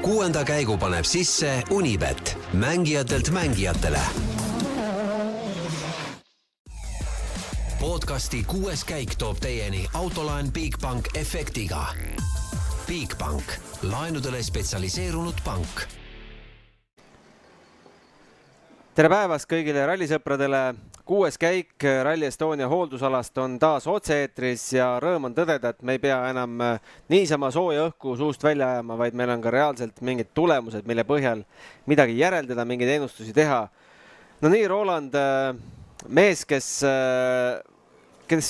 6. käigu paneb sisse Unibet, mängijatelt mängijatele. Podcasti 6. käik toob teieni autolaen Bigbank efektiga. Bigbank, laenudele spetsialiseerunud pank. Tere päevast kõigile rallisõpradele. 6. käik Rally Estonia hooldusalast on taas otse-eetris ja rõõm on tõdeda, et me ei pea enam niisama sooja õhku suust välja ajama, vaid meil on ka reaalselt mingid tulemused, mille põhjal midagi järeldada, mingeid ennustusi teha. No nii, Roland, mees, kes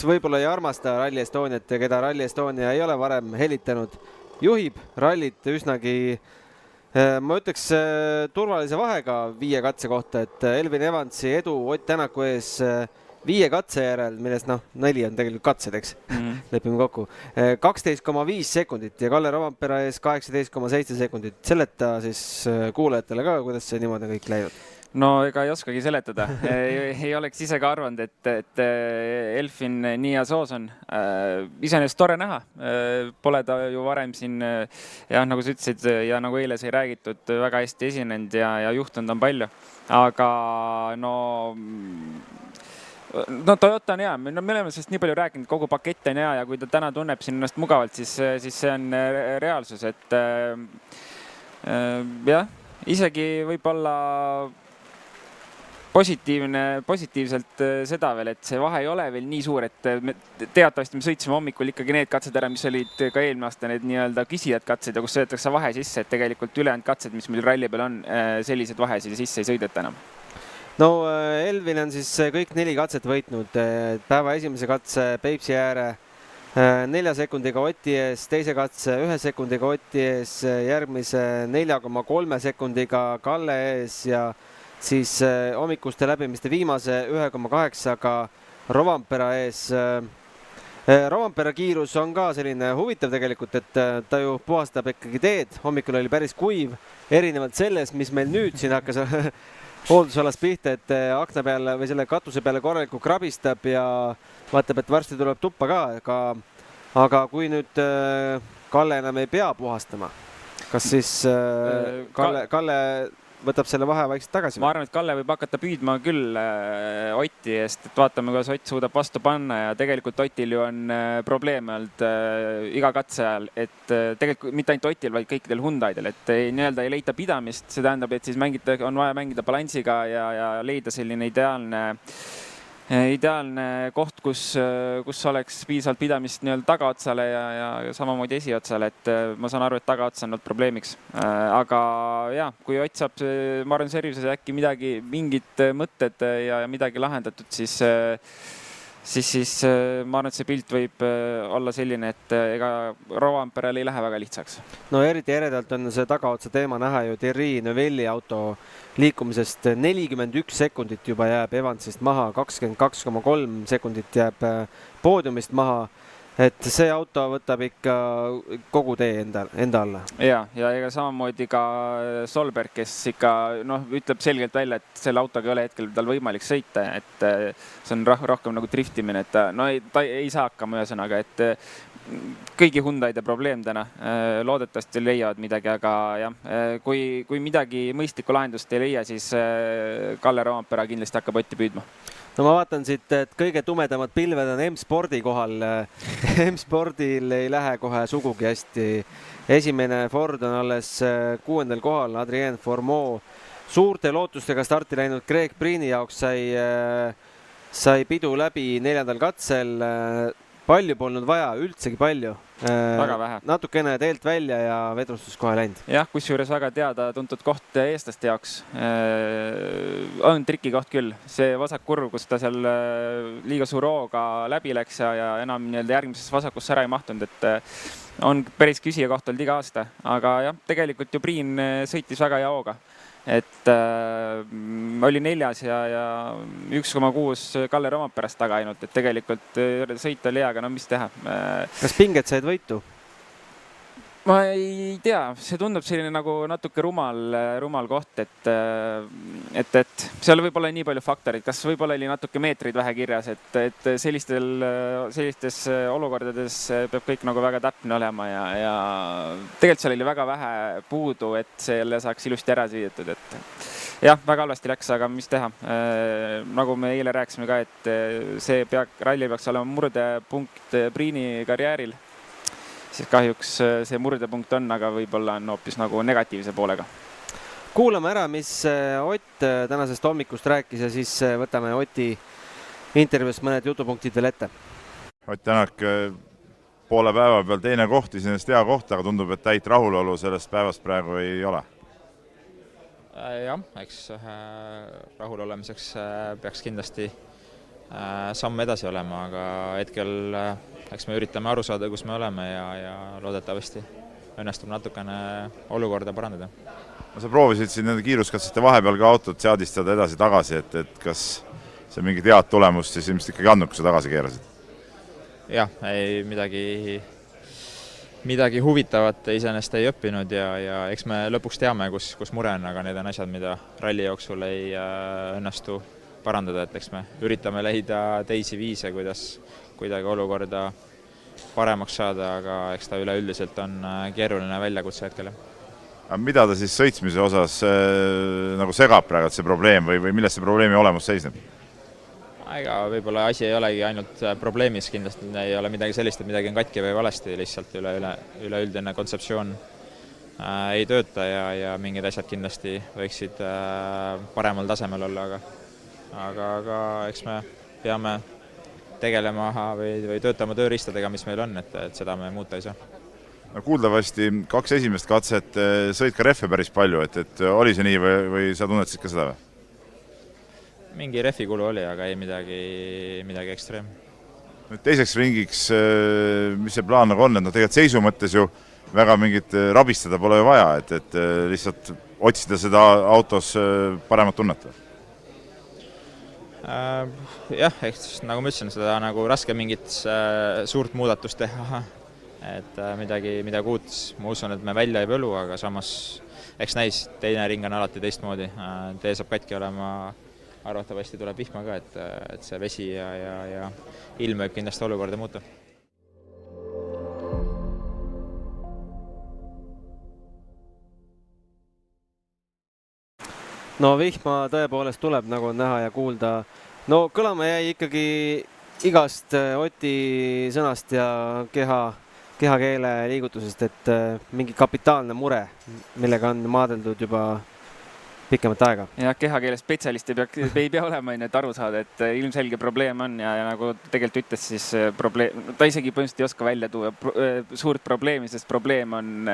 võib-olla ei armasta Rally Estoniat ja keda Rally Estonia ei ole varem helitanud, juhib rallit üsnagi, ma ütleks, turvalise vahega 5 katse kohta, et Elvin Evansi edu Ott Tänaku ees 5 katse järel, millest 4 on tegelikult katsed, eks, lepime kokku, 12,5 sekundit ja Kalle Rovampere ees 18,7 sekundit. Seleta siis kuulajatele ka, kuidas see niimoodi kõik läinud? No ega ei oskagi seletada. ei oleks ise ka arvanud, et Elfin nii ja soos on. Iseenesest tore näha. Pole ta ju varem siin, ja nagu sa ütlesid ja nagu eile sai räägitud, väga hästi esinenud ja juhtunud on palju. Aga Toyota on hea. Me oleme sellest nii palju rääkinud, kogu pakett on hea ja kui ta täna tunneb siin ennast mugavalt, siis see on reaalsus. Et jah, isegi võib-olla positiivselt seda veel, et see vahe ei ole veel nii suur, et teatavasti me sõitsime hommikul ikkagi need katsed ära, mis olid ka eelmine aasta need nii-öelda küsijad katsed ja kus sõidetakse vahe sisse, et tegelikult ülejäänud katsed, mis meil ralli peal on, sellised vahesid sisse ei sõideta enam. No Elvin on siis kõik 4 katset võitnud. Päeva esimese katse Peipsi ääre 4 sekundiga Oti ees, teise katse 1 sekundiga Oti ees, järgmise 4,3 sekundiga Kalle ees ja siis hommikuste läbimiste viimase 1,8-ga Rovampere ees. Rovampere kiirus on ka selline huvitav tegelikult, et ta ju puhastab ikkagi teed. Hommikul oli päris kuiv, erinevalt sellest, mis meil nüüd siin hakkas hooldusalas pihta, et akna peale või selle katuse peale korralikult krabistab ja vaatab, et varsti tuleb tuppa ka. Aga kui nüüd Kalle enam ei pea puhastama, kas siis Kalle võtab selle vahe vaikselt tagasi? Ma arvan, et Kalle võib hakata püüdma küll Oti eest, et vaatame, kuidas Ott suudab vastu panna ja tegelikult Otil ju on probleeme olnud iga katse ajal, et tegelikult mitte ainult Otil, vaid kõikidel Hyundaidel, et nii-öelda ei leita pidamist, see tähendab, et siis on vaja mängida balansiga ja leida selline ideaalne koht, kus oleks piisavalt pidamist nii-öelda tagaotsale ja samamoodi esiotsale, et ma saan aru, et tagaotsa on olnud probleemiks. Aga jah, kui Ott saab, ma arvan, servises äkki mingid mõtted ja midagi lahendatud, siis ma arvan, et see pilt võib olla selline, et ega Rovanperel ei lähe väga lihtsaks. No eriti eredalt on see tagaotsa teema näha ju Thierry Neuvelli auto liikumisest. 41 sekundit juba jääb Evansist maha, 22,3 sekundit jääb poodiumist maha. Et see auto võtab ikka kogu tee enda alla. Ja ega samamoodi ka Solberg, kes ikka ütleb selgelt välja, et selle autoga ei ole hetkel tal võimalik sõita, et see on rohkem nagu driftimine, et ta ei saa hakkama ühesõnaga, et kõigi Hyundaide probleem täna. Loodetavasti leiavad midagi, aga jah, kui midagi mõistlikku lahendust ei leia, siis Kalle Rovampere kindlasti hakkab Otti püüdma. No ma vaatan siit, et kõige tumedamad pilved on M-spordi kohal. M-spordil ei lähe kohe sugugi hästi. Esimene Ford on alles 6. kohal, Adrien Formeau. Suurte lootustega starti läinud Greg Priini jaoks sai pidu läbi 4. katsel. Palju polnud vaja, üldsegi palju. Väga vähe. Natukene teelt välja ja vedrustus kohe läinud. Jah, kusjuures väga teada tuntud koht eestlaste jaoks. On triki koht küll. See vasak kurv, kus ta seal liiga suur hooga läbi läks ja enam järgmises vasakusse ära ei mahtunud, et on päris küsija koht olnud iga aasta. Aga jah, tegelikult ju Priin sõitis väga hea hooga. Et oli 4. ja 1,6 Kalle Rovaperest taga ainult, et tegelikult sõit oli hea, aga mis teha. Kas pinged said võitu? Ma ei tea, see tundub selline nagu natuke rumal koht, et seal võib olla nii palju faktorid, kas võib-olla oli natuke meetreid vähe kirjas, et sellistes olukordades peab kõik nagu väga täpne olema ja tegelikult seal oli väga vähe puudu, et selle saaks ilusti ära süüdetud, et jah, väga halvasti läks, aga mis teha. Nagu me eile rääkisime ka, et see ralli peaks olema murdepunkt Priini karjääril. Siis kahjuks see murdepunkt on, aga võib-olla on hoopis nagu negatiivse poolega. Kuulame ära, mis Ott tänasest hommikust rääkis ja siis võtame Oti intervjuust mõned jutupunktid veel ette. Ott Tänak poole päeva peal teine koht, iseenesest hea koht, aga tundub, et täit rahulolu sellest päevast praegu ei ole. Jah, eks rahul olemiseks peaks kindlasti samm edasi olema, aga hetkel eks me üritame aru saada, kus me oleme ja loodetavasti õnnestub natukene olukorda parandada. Sa proovisid siin nende kiiruskatsete vahepeal ka autot seadistada edasi-tagasi, et kas see mingit head tulemust siis ilmselt ikkagi andnud, kui sa tagasi keerasid? Jah, ei midagi huvitavat iseenesest ei õppinud ja eks me lõpuks teame, kus mure on, aga need on asjad, mida ralli jooksul ei õnnestu parandada, et eks me üritame leida teisi viise, kuidas kuidagi olukorda paremaks saada, aga eks ta üleüldiselt on keeruline väljakutse hetkel. Mida ta siis sõitsmise osas nagu segab praegu see probleem või milles see probleemi olemus seisneb? Ega võib-olla asi ei olegi ainult probleemis, kindlasti ei ole midagi sellist, et midagi on katki või valesti, lihtsalt üleüldine kontseptsioon ei tööta ja mingid asjad kindlasti võiksid paremal tasemel olla, aga eks me peame tegelema või töötama tööriistadega, mis meil on, et seda me muuta ei saa. Kuuldavasti 2 esimest katset sõid ka rehve päris palju, et oli see nii või sa tunnetasid ka seda või? Mingi rehvikulu oli, aga ei midagi ekstreem. Teiseks ringiks, mis see plaan nagu on, et tegelikult seisu mõttes ju väga mingit rabistada pole vaja, et lihtsalt otsida seda autos paremat tunnet või? Jah, eks nagu ma ütlesin, seda nagu raske mingit suurt muudatust teha, et midagi uut, ma usun, et me välja ei põlu, aga samas eks näis, teine ring on alati teistmoodi, tee saab katki olema, arvatavasti tuleb vihma ka, et see vesi ja ilm võib kindlasti olukorda muuta. No vihma tõepoolest tuleb, nagu on näha ja kuulda. No kõlama jäi ikkagi igast Oti sõnast ja kehakeele liigutusest, et mingi kapitaalne mure, millega on maadeldud juba pikemat aega. Ja kehakeele spetsialist ei pea olema, et aru saada, et ilmselge probleem on ja nagu tegelikult ütles, siis ta isegi põhimõtteliselt ei oska välja tuua suurt probleemi, sest probleem on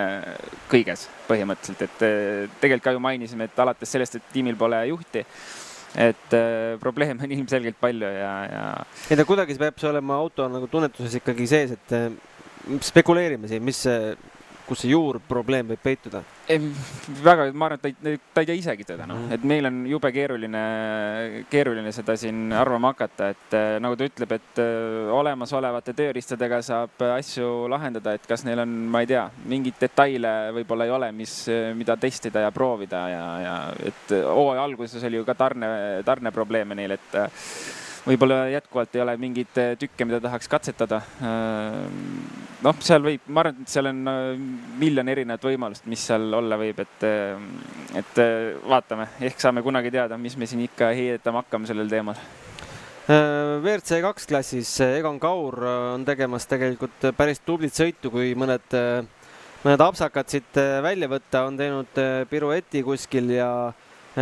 kõiges põhimõtteliselt. Et tegelikult ka ju mainisime, et alates sellest, et tiimil pole juhti, et probleem on ilmselgelt palju ja ta kuidagi peab see olema auto nagu tunnetuses ikkagi sees, et spekuleerime siin, kus see juurprobleem võib peituda? Väga, ma arvan, et ta ei tea isegi seda, et meil on jube keeruline seda siin arvama hakata, et nagu ta ütleb, et olemasolevate tööriistadega saab asju lahendada, et kas neil on, ma ei tea, mingid detaile võib-olla ei ole, mida testida ja proovida ja et hooaja alguses oli ju ka tarne probleeme neil, et võib-olla jätkuvalt ei ole mingid tükke, mida tahaks katsetada. Seal võib, ma arvan, et seal on miljon erinevat võimalust, mis seal olla võib, et vaatame, ehk saame kunagi teada, mis me siin ikka heidetama hakkame sellel teemal. WRC 2 klassis Egon Kaur on tegemas tegelikult päris tublit sõitu, kui mõned apsakad siit välja võtta, on teinud pirueti kuskil ja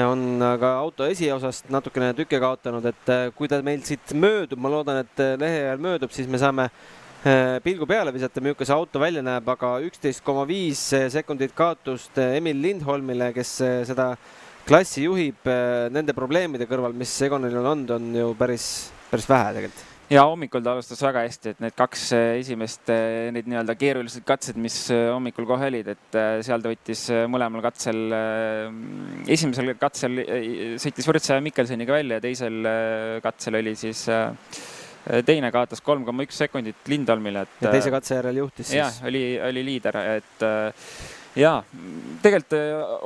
on ka auto esiosast natukene tükke kaotanud, et kui ta meil siit möödub, ma loodan, et lehe ajal möödub, siis me saame pilgu peale visata, milline see auto välja näeb, aga 11,5 sekundit kaotust Emil Lindholmile, kes seda klassi juhib nende probleemide kõrval, mis Egonil on olnud, on ju päris vähe tegelikult. Ja hommikul ta alustas väga hästi, et need 2 esimest need nii-öelda keerulised katsed, mis hommikul kohe olid, et seal ta võttis mõlemal katsel, esimesel katsel sõitis võrdse Mikkelseniga välja ja teisel katsel oli siis teine kaotas 3,1 sekundit Lindholmile. Ja teise katse järel juhtis siis. Jah, oli liider, et jaa, tegelikult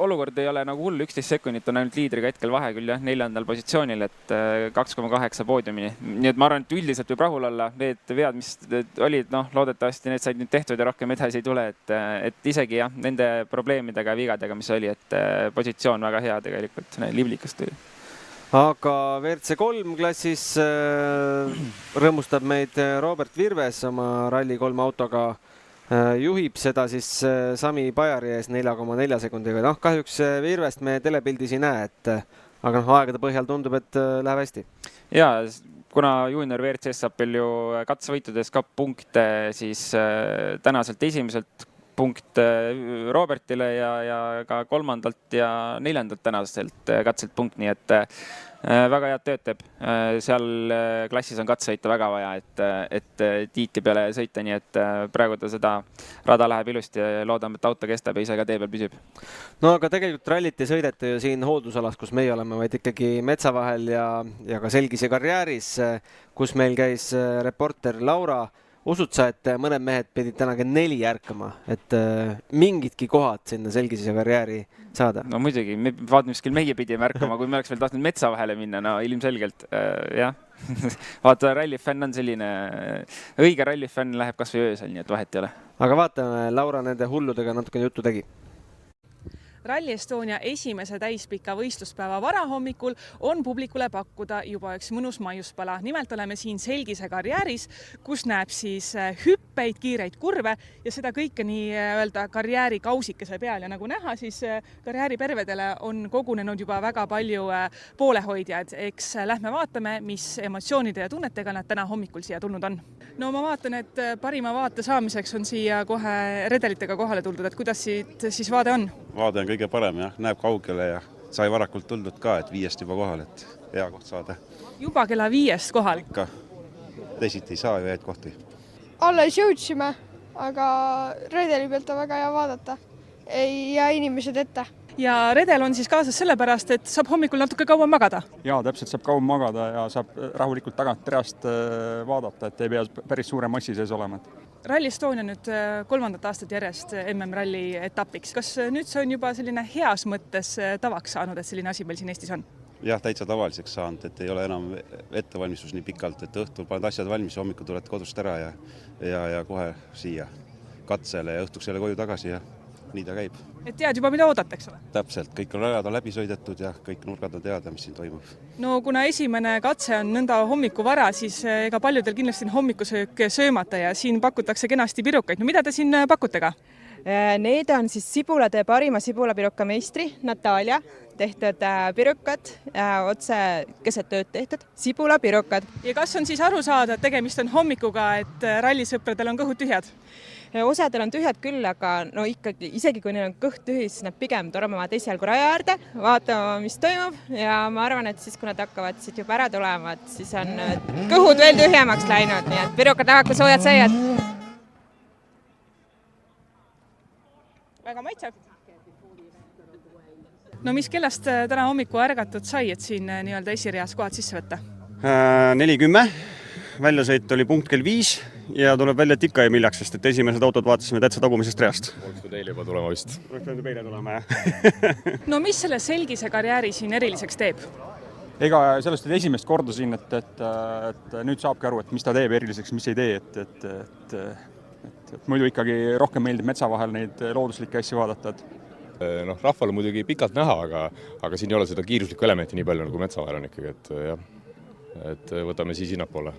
olukord ei ole nagu hull, 11 sekundit on ainult liidriga hetkel vahe küll jah, 4. positsioonil, et 2,8 poodiumini. Nii et ma arvan, et üldiselt võib rahul olla. Need vead, mis olid, loodetavasti need said nüüd tehtud ja rohkem edasi ei tule, et isegi jah, nende probleemidega ja vigadega, mis oli, et positsioon väga hea tegelikult, liblikast tuli. Aga WRC3 klassis rõõmustab meid Robert Virves oma Rally3 autoga. Juhib seda siis Sami Pajari ees 4,4 sekundiga. Kahjuks Virvest me telepildis ei näe, aga aegade põhjal tundub, et läheb hästi. Ja, kuna junior WRC saab veel ju katsevõitudes ka punkte, siis tänaselt esimeselt punkt Robertile ja ka 3. ja 4. tänaselt katselt punkt, nii et väga head tööd teeb. Seal klassis on katsevõita väga vaja, et tiiti peale sõita, nii et praegu ta seda rada läheb ilusti ja loodame, et auto kestab ja ise ka tee peal püsib. No aga tegelikult rallit ei sõideta ju siin hooldusalas, kus meie oleme, vaid ikkagi metsa vahel ja ka Selgise karjääris, kus meil käis reporter Laura. Usud sa, et mõned mehed pidid tänaga 4 ärkama, et mingidki kohad sinna Selgise karjääri saada? No muidugi, vaatame, mis küll meie pidime ärkama, kui me oleks veel tahtnud metsa vahele minna, no ilmselgelt, jah. Vaata, rallifänn on selline, õige rallifänn läheb kas või öösel, nii et vahet ei ole. Aga vaatame, Laura nende hulludega natukene juttu tegi. Rally Estonia esimese täispika võistluspäeva varahommikul on publikule pakkuda juba üks mõnus maiuspala. Nimelt oleme siin Selgise karjääris, kus näeb siis hüppeid, kiireid kurve ja seda kõike nii-öelda karjääri kausikese peal. Ja nagu näha, siis karjääripervedele on kogunenud juba väga palju poolehoidjaid. Eks lähme vaatame, mis emotsioonide ja tunnetega nad täna hommikul siia tulnud on. No ma vaatan, et parima vaate saamiseks on siia kohe redelitega kohale tuldud. Et kuidas siit siis vaade on? Vaade on kõige parem, jah. Näeb kaugele ja sai varakult tuldud ka, et 5 juba kohal, et hea koht saada. Juba kella 5 kohal? Ikka. Teisiti ei saa ju head kohti. Alles jõudsime, aga redeli pealt on väga hea vaadata. Ei jää inimesed ette. Ja redel on siis kaasas sellepärast, et saab hommikul natuke kauem magada? Jaa, täpselt saab kauem magada ja saab rahulikult tagant treast vaadata, et ei pea päris suure massi sees olema. Rally Estonia nüüd 3. aastat järjest MM-ralli etapiks. Kas nüüd see on juba selline heas mõttes tavaks saanud, et selline asi meil siin Eestis on? Jah, täitsa tavaliseks saanud, et ei ole enam ettevalmistus nii pikalt, et õhtul paned asjad valmis, hommikul tuled kodust ära ja kohe siia katsele ja õhtuks jälle koju tagasi ja nii ta käib. Et tead juba, mida oodata, eks ole? Täpselt, kõik on rajad on läbi sõidetud ja kõik nurgad on teada, mis siin toimub. No kuna esimene katse on nõnda hommiku vara, siis ega paljudel kindlasti hommikusöök söömata ja siin pakutakse kenasti pirukaid. No mida te siin pakute ka? Need on siis Sibulade parima sibulapiruka meistri Natalia tehtud pirukad, otse keset tööd tehtud sibulapirukad. Ja kas on siis aru saada, et tegemist on hommikuga, et rallisõpradel on kõhud tühjad? Osadel on tühjad küll, aga no ikkagi, isegi kui neil on kõht tühi, siis nad pigem tormavad esialgu raja äärde, vaatama, mis toimub ja ma arvan, et siis, kui nad hakkavad siit juba ära tulema, siis on kõhud veel tühjemaks läinud, nii et pirukad lähevad kui soojad saiad. Väga maitsev. No mis kellast täna hommiku ärgatud sai, et siin nii-öelda esireas kohad sisse võtta? 4:10. Väljasõit oli punkt kell 5 ja tuleb välja, et ikka ei miljaks, sest et esimesed autod vaatasime täitsa tagumisest reast. Oleks teil juba tulema vist. Oleks teile tulema, jah. No mis selle Selgise karjääri siin eriliseks teeb? Ega sellest oli esimest korda siin, et nüüd saabki aru, et mis ta teeb eriliseks, mis ei tee, et muidu ikkagi rohkem meeldib metsa vahel neid looduslikke asju vaadata. Rahval on muidugi pikalt näha, aga siin ei ole seda kiiruslikku elementi nii palju nagu metsa vahel on ikkagi, et võtame siis hinnapoole.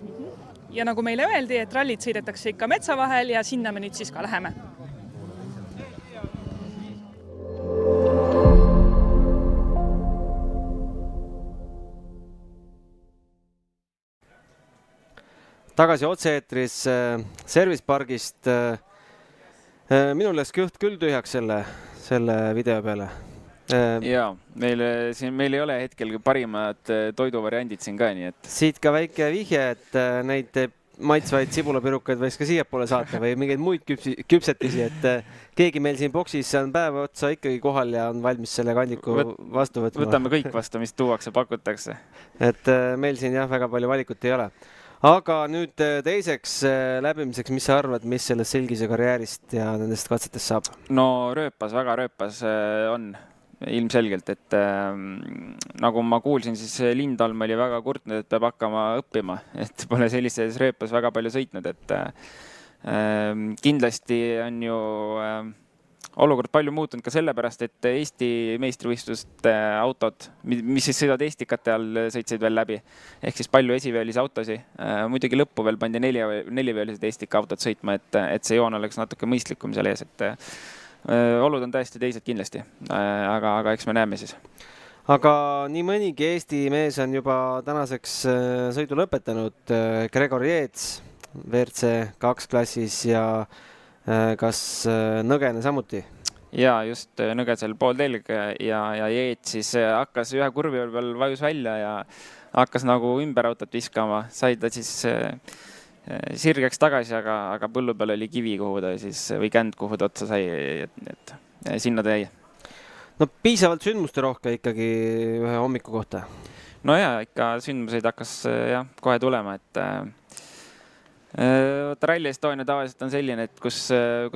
Ja nagu meile öeldi, et rallit sõidetakse ikka metsa vahel ja sinna me nüüd siis ka läheme. Tagasi otse-eetris Servicepargist. Minul läks kõht küll tühjaks selle video peale. Jaa, meil ei ole hetkel parimad toiduvariandid siin ka, nii et... Siit ka väike vihje, et neid maitsvaid sibulapirukaid võiks ka siiapoole saata või mingeid muid küpsetisi, et keegi meil siin boksis on päeva otsa ikkagi kohal ja on valmis selle kandiku vastu võtma. Võtame kõik vastu, mis tuuakse, pakutakse. Et meil siin jah, väga palju valikut ei ole. aga nüüd teiseks läbimiseks, mis sa arvad, mis sellest Selgise karjäärist ja nendest katsetest saab? No väga rööpas on ilmselgelt, et nagu ma kuulsin, siis Lindholm oli väga kurtnud, et peab hakkama õppima, et pole sellises rööpas väga palju sõitnud, et kindlasti on ju olukord palju muutunud ka sellepärast, et Eesti meistrivõistluste autod, mis siis sõidavad Estikate all, sõitsid veel läbi. Ehk siis palju esiveelisi autosi. Muidugi lõppu veel pandi neliveelised Estika autod sõitma, et see joon oleks natuke mõistlikum seal ees. Et olud on täiesti teised kindlasti, aga eks me näeme siis. Aga nii mõnigi Eesti mees on juba tänaseks sõidu lõpetanud. Gregor Jeets WRC 2 klassis ja kas Nõgene samuti? Ja just Nõgesel pool telg ja Jeet siis hakkas ühe kurvi peal vajus välja ja hakkas nagu ümber autot viskama. Sai ta siis sirgeks tagasi, aga põllu peal oli kivi, kuhu ta siis, või känd, kuhu ta otsa sai, et sinna ta jäi. No piisavalt sündmuste rohke ikkagi ühe hommiku kohta? No ja, ikka sündmuseid hakkas kohe tulema, et Rally Estonia tavaliselt on selline, et kus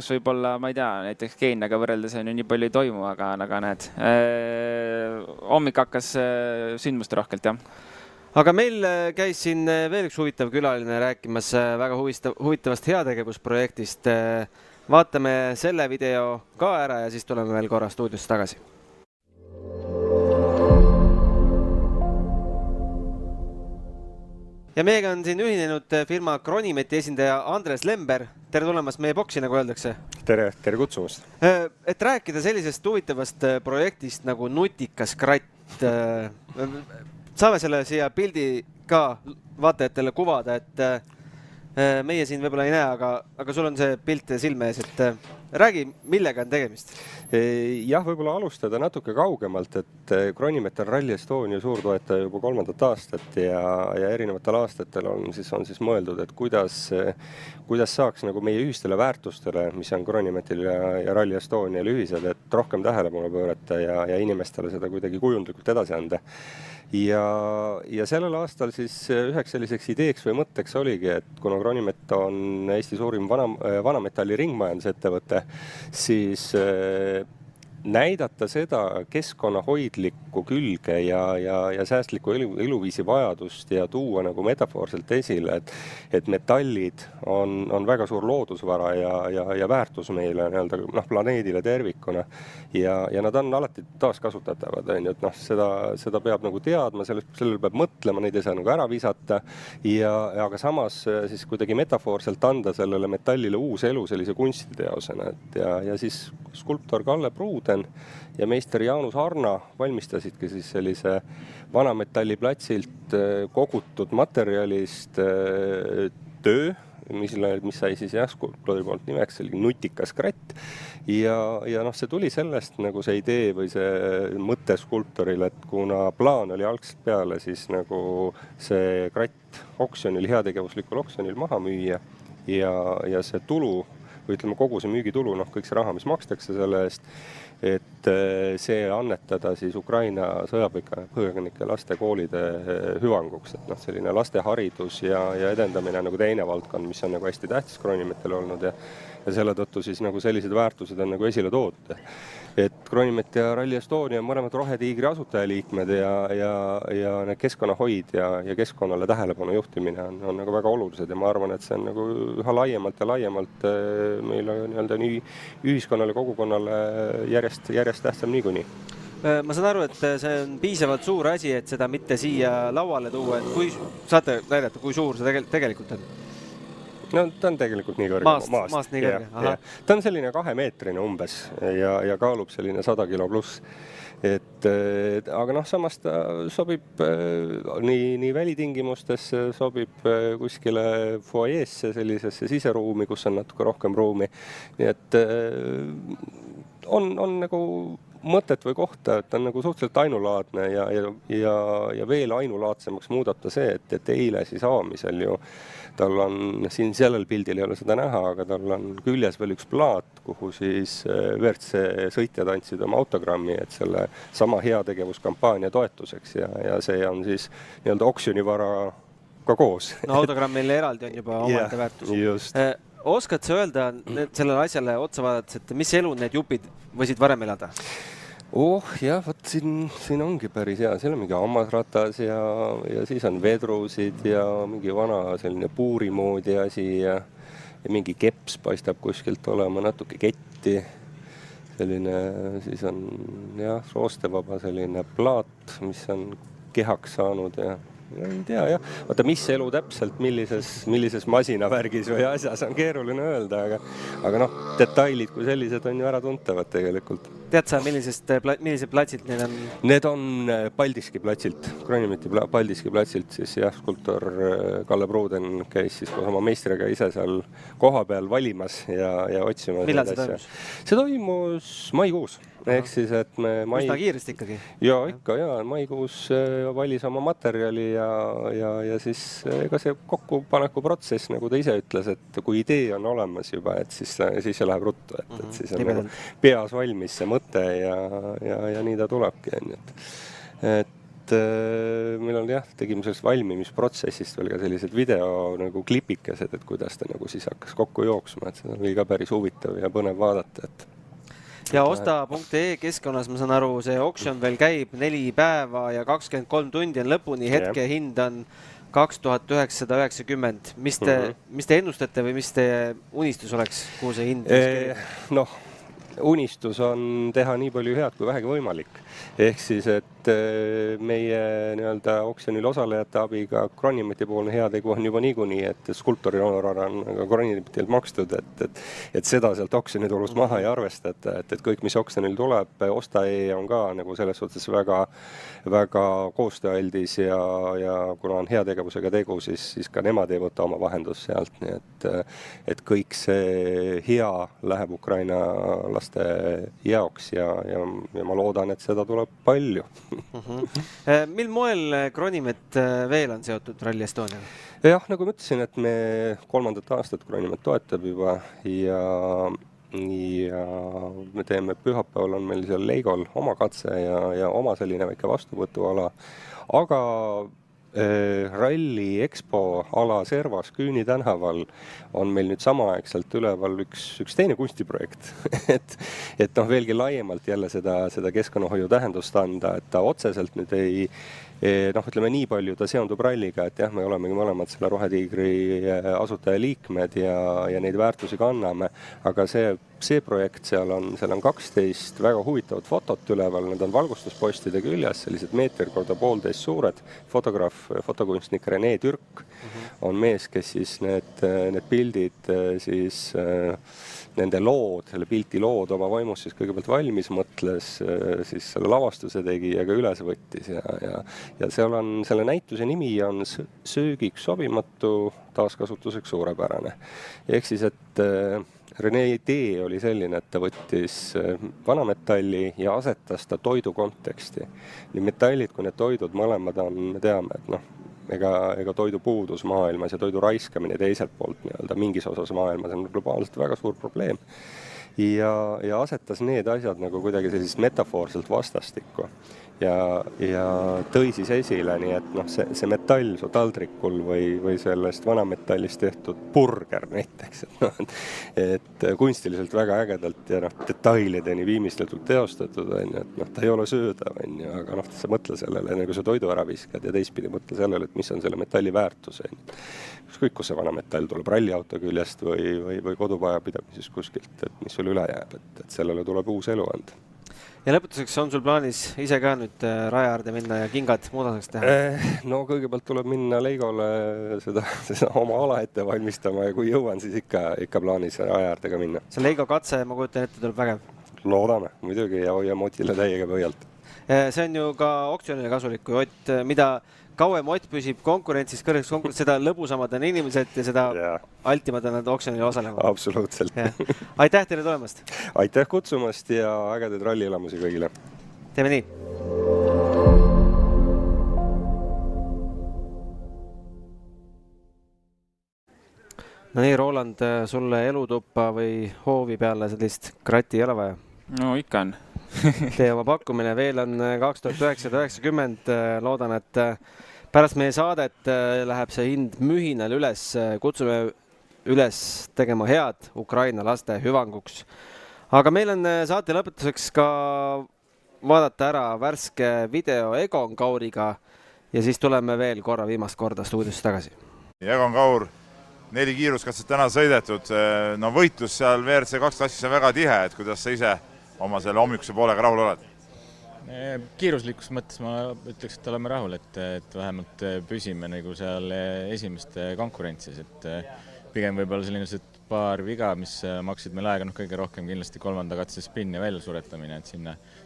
võib-olla, ma ei tea, näiteks Keeniaga võrreldes on ju nii palju ei toimu, aga näed, hommik hakkas sündmuste rohkelt, jah. Aga meil käis siin veel üks huvitav külaline rääkimas väga huvitavast heategevusprojektist. Vaatame selle video ka ära ja siis tuleme veel korra stuudiosse tagasi. Ja meiega on siin ühinenud firma Kronimeti esindaja Andres Lember. Tere tulemast meie boksi, nagu öeldakse. Tere kutsumast. Et rääkida sellisest huvitavast projektist nagu Nutikas kratt. Saame selle siia pildi ka vaatajatele kuvada, et meie siin võib-olla ei näe, aga sul on see pilt silme ees, et räägi, millega on tegemist? Jah, võib-olla alustada natuke kaugemalt, et Kronimet on Rally Estonia suurtoetaja juba 3. aastat ja erinevatel aastatel on siis mõeldud, et kuidas saaks nagu meie ühistele väärtustele, mis on Kronimetil ja Rally Estonial ühised, et rohkem tähelepanu pöörata ja inimestele seda kuidagi kujundlikult edasi anda. Ja sellel aastal siis üheks selliseks ideeks või mõtteks oligi, et kuna Kronimet on Eesti suurim vanametalli ringmajandusettevõte, siis näidata seda keskkonnahoidlikku külge ja säästliku eluviisi vajadust ja tuua nagu metafoorselt esile, et metallid on väga suur loodusvara ja väärtus meile planeedile tervikuna ja nad on alati taaskasutatavad, et seda peab nagu teadma, sellele peab mõtlema, neid ei saa nagu ära visata aga samas siis kuidagi metafoorselt anda sellele metallile uus elu sellise kunstiteosena, ja siis skulptor Kalle Pruuden ja meister Jaanus Arna valmistasidki siis sellise vanametalliplatsilt kogutud materjalist töö, mis sai siis skulptori poolt nimeks, selline Nutikas kratt ja see tuli sellest nagu see idee või see mõte skulptoril, et kuna plaan oli algselt peale siis nagu see kratt oksjonil, heategevuslikul oksjonil maha müüa ja see tulu või ütleme kogu see müügitulu, kõik see raha, mis makstakse selle eest, et see annetada siis Ukraina sõjapõgenike laste koolide hüvanguks, et selline lasteharidus ja edendamine nagu teine valdkond, mis on nagu hästi tähtis Kronimetil olnud ja selle tõttu siis nagu sellised väärtused on nagu esile toodud. Et Kronimet ja Rally Estonia on mõlemad Rohetiigri asutajaliikmed ja need keskkonnahoid ja keskkonnale tähelepanu juhtimine on nagu väga olulised ja ma arvan, et see on nagu üha laiemalt meile nii ühiskonnale, kogukonnale järjest tähtsam niikuinii. Ma saan aru, et see on piisavalt suur asi, et seda mitte siia lauale tuua, et saate näidata, kui suur see tegelikult on? No ta on tegelikult nii kõrge. Maast nii kõrge. Ta on selline 2-meetrine umbes ja kaalub selline 100 kilo pluss. Aga samas ta sobib nii välitingimustesse, sobib kuskile foajeesse, sellisesse siseruumi, kus on natuke rohkem ruumi. Nii et on nagu mõtet või kohta, et on nagu suhteliselt ainulaadne ja veel ainulaadsemaks muudab ta see, et eile siis avamisel ju tal on, siin sellel pildil ei ole seda näha, aga tal on küljes veel üks plaat, kuhu siis WRC sõitjad andsid oma autogrammi, et selle sama heategevuskampaania toetuseks ja see on siis nii-öelda oksjonivara ka koos. No autogrammil eraldi on juba omaette väärtus. Just. Oskad sa öelda sellele asjale otsa vaadates, et mis elu need jupid võisid varem elada? Jah, võt siin ongi päris hea, seal on mingi hammasratas ja siis on vedrusid ja mingi vana selline puuri moodi asi ja mingi keps paistab kuskilt olema, natuke ketti. Selline, siis on roostevaba selline plaat, mis on kehaks saanud ja ei tea jah. Vaata, mis elu täpselt, millises masinavärgis või asjas on keeruline öelda, aga detailid kui sellised on ju ära tuntavad tegelikult. Tead sa, millised platsilt need on? Need on Paldiski platsilt, Kronimeti Paldiski platsilt, siis skulptor Kalle Pruuden käis siis koos oma meistriga ise seal koha peal valimas ja otsimas. Millal see toimus? See toimus maikuus. Ehk siis, et me Üsna kiiresti ikkagi? Jaa, ikka maikuus valis oma materjali ja siis ega see kokkupaneku protsess, nagu ta ise ütles, et kui idee on olemas juba, et siis see läheb ruttu, et siis on nagu peas valmis see mõte ja nii ta tulebki. Et meil on tegime sellest valmimisprotsessist veel ka sellised video nagu klipikesed, et kuidas ta nagu siis hakkas kokku jooksma, et see oli ka päris huvitav ja põnev vaadata, et ja osta.ee keskkonnas, ma saan aru, see auction veel käib 4 päeva ja 23 tundi on lõpuni, hetke hind on 2990. Mis te ennustate või mis teie unistus oleks, kuhu see hind? Unistus on teha nii palju head kui vähegi võimalik. Ehk siis, et meie oksjonil osalejate abiga Kronimeti poolne heategu on juba niikuinii, et skulptori honorar on Kronimetilt makstud, et seda sealt oksjonitulust maha ei arvestata, et kõik, mis oksjonil tuleb, osta.ee on ka nagu selles suhtes väga koostööaldis ja kuna on heategevusega tegu, siis ka nemad ei võta oma vahendust sealt, nii et kõik see hea läheb Ukraina laste jaoks ja ma loodan, et seda tuleb palju. Mil moel Kronimet veel on seotud Rally Estoniaga? Jah, nagu ma ütlesin, et me 3. aastat Kronimet toetab juba ja me teeme pühapäeval on meil seal Leigol oma katse ja oma selline väike vastuvõtuala, aga Ralli Expo ala Servas Küüni tänaval on meil nüüd samaaegselt üleval üks teine kunstiprojekt, et veelgi laiemalt jälle seda keskkonnahoiu tähendust anda, et ta otseselt nüüd ütleme nii palju, ta seondub ralliga, et me olemegi mõlemad selle Rohetiigri asutajaliikmed ja neid väärtusi kanname, aga see projekt, seal on 12 väga huvitavat fotot üleval, need on valgustuspostide küljes, sellised meeter korda 1,5 suured, fotokunstnik Rene Türk on mees, kes siis need pildid siis nende lood, selle pilti lood oma vaimus siis kõigepealt valmis mõtles, siis selle lavastuse tegi ja ka üles võttis ja seal on, selle näituse nimi on söögiks sobimatu, taaskasutuseks suurepärane. Ehk siis, et Rene idee oli selline, et ta võttis vanametalli ja asetas ta toidu konteksti. Nii metallid kui need toidud mõlemad on, me teame, et ega toidu puudus maailmas ja toidu raiskamine teiselt poolt mingis osas maailmas on globaalselt väga suur probleem. Ja asetas need asjad nagu kuidagi sellisest metafoorselt vastastikku ja tõi siis esile, nii et see metall su taldrikul või sellest vanametallist tehtud burger näiteks, et kunstiliselt väga ägedalt ja detailideni viimistletult teostatud, et ta ei ole söödav, aga sa mõtle sellele, nagu sa toidu ära viskad ja teistpidi mõtle sellele, et mis on selle metalli väärtus. Ükskõik, kus see vanametall tuleb ralliauto küljest või kodupajapidamises kuskilt, et mis sul üle jääb, et sellele tuleb uus elu anda. Ja lõpetuseks on sul plaanis ise ka nüüd rajaarde minna ja kingad muudaseks teha? No kõigepealt tuleb minna Leigole seda oma ala ette valmistama ja kui jõuan, siis ikka plaanis rajaardega minna. See Leigo katse, ma kujutan ette, tuleb vägev? Loodame, muidugi ja hoia Motile täiega pöialt. See on ju ka oksjonile kasulik, kui Ott, mida kauem Ott püsib konkurentsis, seda lõbusamad on inimesed ja seda altimad on nad oksjonile osalema. Absoluutselt. Aitäh teile tulemast! Aitäh kutsumast ja ägedaid rallielamusi kõigile! Teeme nii! No nii, Roland, sulle elutuppa või hoovi peale sellist kratti ei ole vaja? No ikka on. Tee oma pakkumine, veel on 2990, loodan, et pärast meie saadet läheb see hind mühinal üles, kutsume üles tegema head Ukraina laste hüvanguks. Aga meil on saate lõpetuseks ka vaadata ära värske video Egon Kauriga ja siis tuleme veel korra viimast korda stuudiosse tagasi. Egon Kaur, 4 kiiruskatset täna sõidetud, no võitlus seal WRC 2 klassis on väga tihe, et kuidas sa ise oma selle hommikuse poolega rahul oled? Kiiruslikus mõttes ma ütleks, et oleme rahul, et vähemalt püsime nagu seal esimeste konkurentsis, et pigem võib-olla selline paar viga, mis maksid meil aega kõige rohkem kindlasti 3. katse spinn ja väljasuretamine, et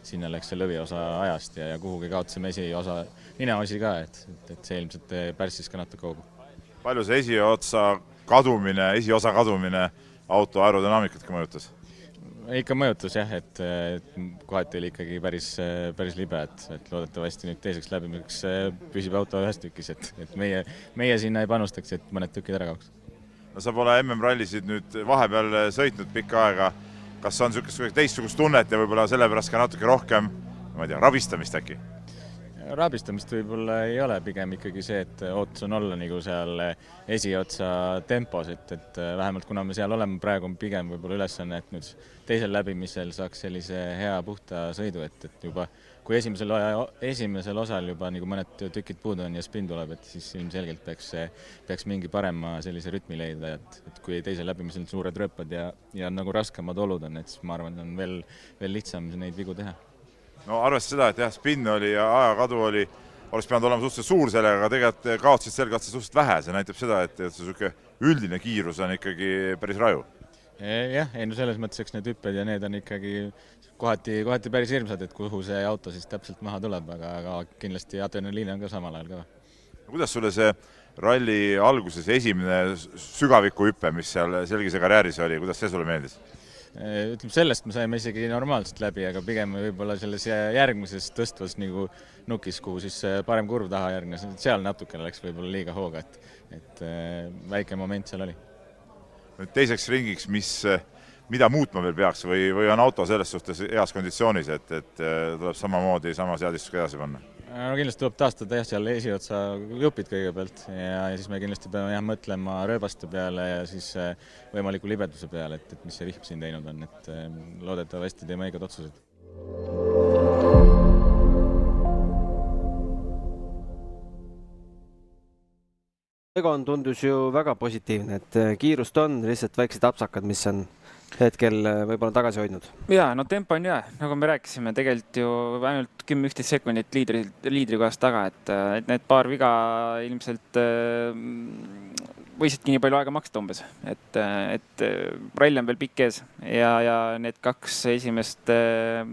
sinna läks see lõviosa ajast ja kuhugi kaotasime esiosa, ninaosi ka, et see ilmselt pärssis ka natuke hoogu. Palju see esiosa kadumine auto aerodünaamikat ka mõjutas? Ikka mõjutus jah, et kohati oli ikkagi päris libe, et loodetavasti nüüd teiseks läbimiseks püsib auto ühes tükis, et meie sinna ei panustaks, et mõned tükid ära kaoks. No sa pole MM-rallisid nüüd vahepeal sõitnud pikka aega. Kas on teistsugust tunnet ja võib-olla sellepärast ka natuke rohkem, ma ei tea, rabistamist äkki? Rabistamist võib-olla ei ole, pigem ikkagi see, et ootus on olla nagu seal esiotsa tempos, et vähemalt kuna me seal oleme, praegu on pigem võib-olla ülesanne, et nüüd teisel läbimisel saaks sellise hea puhta sõidu, et juba kui esimesel osal juba nagu mõned tükid puudu on ja spin tuleb, et siis ilmselgelt peaks mingi parema sellise rütmi leida, et kui teisel läbimisel suured rööpad ja nagu raskemad olud on, et siis ma arvan, on veel lihtsam neid vigu teha. No arvestades seda, et jah, spin oli ja ajakadu oleks pidanud olema suhteliselt suur sellega, aga tegelikult kaotasid selgatse suhteliselt vähe. See näitab seda, et see üldine kiirus on ikkagi päris raju. Jah, no selles mõttes, eks need hüpped ja need on ikkagi kohati päris hirmsad, et kuhu see auto siis täpselt maha tuleb, aga kindlasti adrenaliin on ka samal ajal ka. Kuidas sulle see ralli alguses esimene sügaviku hüppe, mis seal Selgise karjääris oli, kuidas see sulle meeldis? Ütleme, sellest me saime isegi normaalselt läbi, aga pigem võib-olla selles järgmises tõstvas nagu nukis, kuhu siis parem kurv taha järgnes, seal natukene läks võib-olla liiga hooga, et väike moment seal oli. Teiseks ringiks, mida muutma veel peaks või on auto selles suhtes heas konditsioonis, et tuleb samamoodi sama seadistusega edasi panna? No kindlasti tuleb taastada seal esiotsa jupid kõigepealt ja siis me kindlasti peame mõtlema rööbaste peale ja siis võimaliku libeduse peale, et mis see vihm siin teinud on, et loodetavasti teeme õiged otsused. Egon tundus ju väga positiivne, et kiirust on lihtsalt väiksed apsakad, mis on hetkel võib-olla tagasi hoidnud. Jaa, no tempo on nagu me rääkisime, tegelikult ju ainult 10-11 sekundit liidri kohast taga, et need paar viga ilmselt võisidki nii palju aega maksta umbes, et rall on veel pikk ees ja need 2 esimest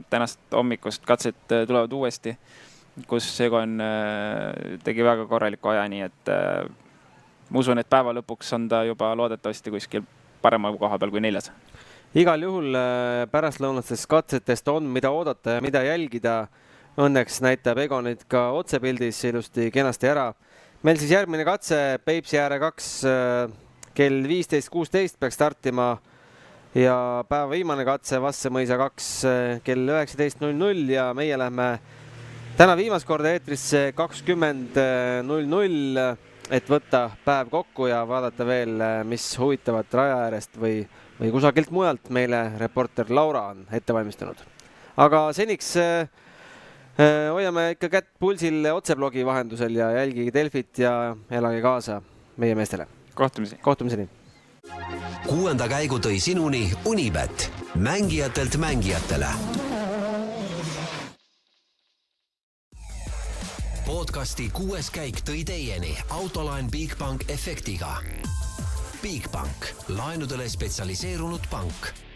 tänast hommikust katset tulevad uuesti, kus Egon tegi väga korraliku aja, nii et ma usun, et päeva lõpuks on ta juba loodetavasti kuskil parema koha peal kui 4. Igal juhul pärastlõunastest katsetest on, mida oodata ja mida jälgida. Õnneks näitab Egonit ka otsepildis ilusti kenasti ära. Meil siis järgmine katse Peipsi ääre 2 kell 15.16 peaks startima ja päeva viimane katse Vassemõisa 2 kell 19.00 ja meie lähme täna viimast korda eetrisse 20.00, et võtta päev kokku ja vaadata veel, mis huvitavat raja äärest või kusagilt mujalt meile reporter Laura on ette valmistanud. Aga seniks hoiame ikka kätt pulsil otseblogi vahendusel ja jälgige Delfit ja elage kaasa meie meestele. Kohtumiseni. 6. käigu tõi sinuni Unibet, mängijatelt mängijatele. Podcasti 6. käik tõi teieni Autoline Bigbank efektiga. Bigbank, laenudele spetsialiseerunud pank.